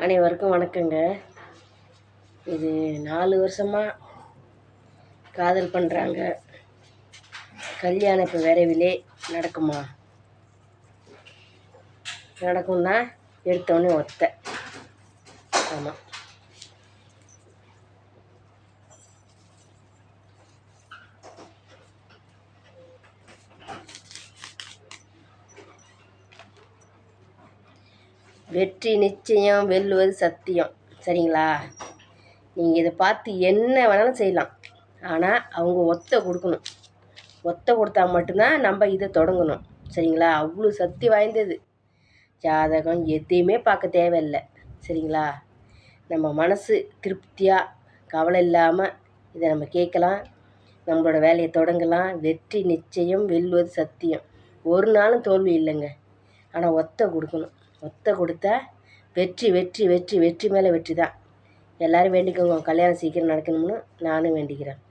அனைவருக்கும் வணக்கங்க. இது 4 வருஷமாக காதல் பண்ணுறாங்க. கல்யாணம் இப்போ விரைவிலே நடக்குமா? நடக்கும்னா எடுத்தோடனே ஒத்தை. ஆமாம், வெற்றி நிச்சயம், வெல்லுவது சத்தியம். சரிங்களா? நீங்கள் இதை பார்த்து என்ன வேணாலும் செய்யலாம், ஆனால் அவங்க ஒத்தை கொடுக்கணும். ஒத்தை கொடுத்தா மட்டும்தான் நம்ம இதை தொடங்கணும். சரிங்களா? அவ்வளோ சக்தி வாய்ந்தது. ஜாதகம் எதையுமே பார்க்க தேவையில்லை. சரிங்களா? நம்ம மனசு திருப்தியாக கவலை இல்லாமல் இதை நம்ம கேட்கலாம், நம்மளோட வேலையை தொடங்கலாம். வெற்றி நிச்சயம், வெல்லுவது சத்தியம். ஒரு நாளும் தோல்வி இல்லைங்க. ஆனால் ஒத்தை கொடுக்கணும். ஒத்தை கொடுத்தா வெற்றி வெற்றி வெற்றி வெற்றி மேலே வெற்றி தான். எல்லோரும் வேண்டிக்கோங்க, கல்யாணம் சீக்கிரம் நடக்கணும்னு நானும் வேண்டிக்கிறேன்.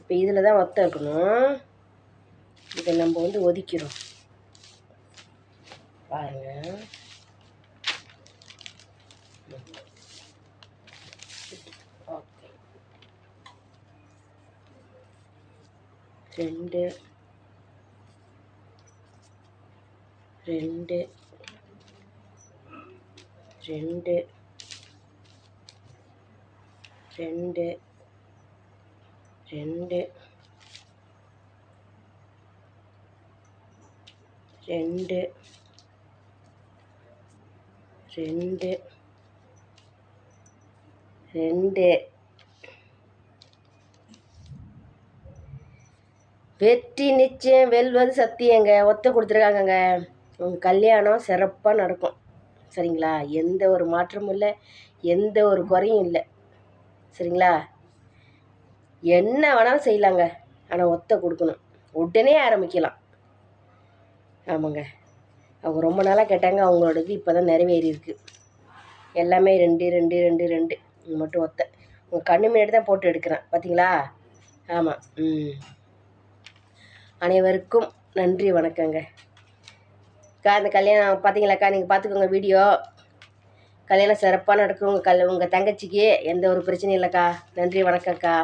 இப்போ இதில் தான் ஒத்தை இருக்கணும். இதை நம்ம ஒதுக்கிறோம் பாருங்கள். ஓகே, 2 2 2 2 2 2 2 2 வெற்றி நிச்சயம், வெல்வது சத்தியங்க. ஒத்தை கொடுத்துருக்காங்கங்க. உங்கள் கல்யாணம் சிறப்பாக நடக்கும். சரிங்களா? எந்த ஒரு மாற்றமும் இல்லை, எந்த ஒரு குறையும் இல்லை. சரிங்களா? என்ன வேணாலும் செய்யலாங்க, ஆனால் ஒத்தை கொடுக்கணும். உடனே ஆரம்பிக்கலாம். ஆமாங்க, அவங்க ரொம்ப நாளாக கேட்டாங்க. அவங்களோடது இப்போ தான் நிறைவேறியிருக்கு. எல்லாமே 2 2 2 2 இது மட்டும் ஒத்தை. உங்கள் கண்ணு முன்னாடி தான் போட்டு எடுக்கிறேன், பார்த்தீங்களா? ஆமாம். அனைவருக்கும் நன்றி, வணக்கங்க. அந்த கல்யாணம் பார்த்தீங்களாக்கா? நீங்கள் பார்த்துக்கோங்க வீடியோ. கல்யாணம் சிறப்பாக நடக்கும். உங்கள் தங்கச்சிக்கு எந்த ஒரு பிரச்சனையும் இல்லைக்கா. நன்றி, வணக்கம்க்கா.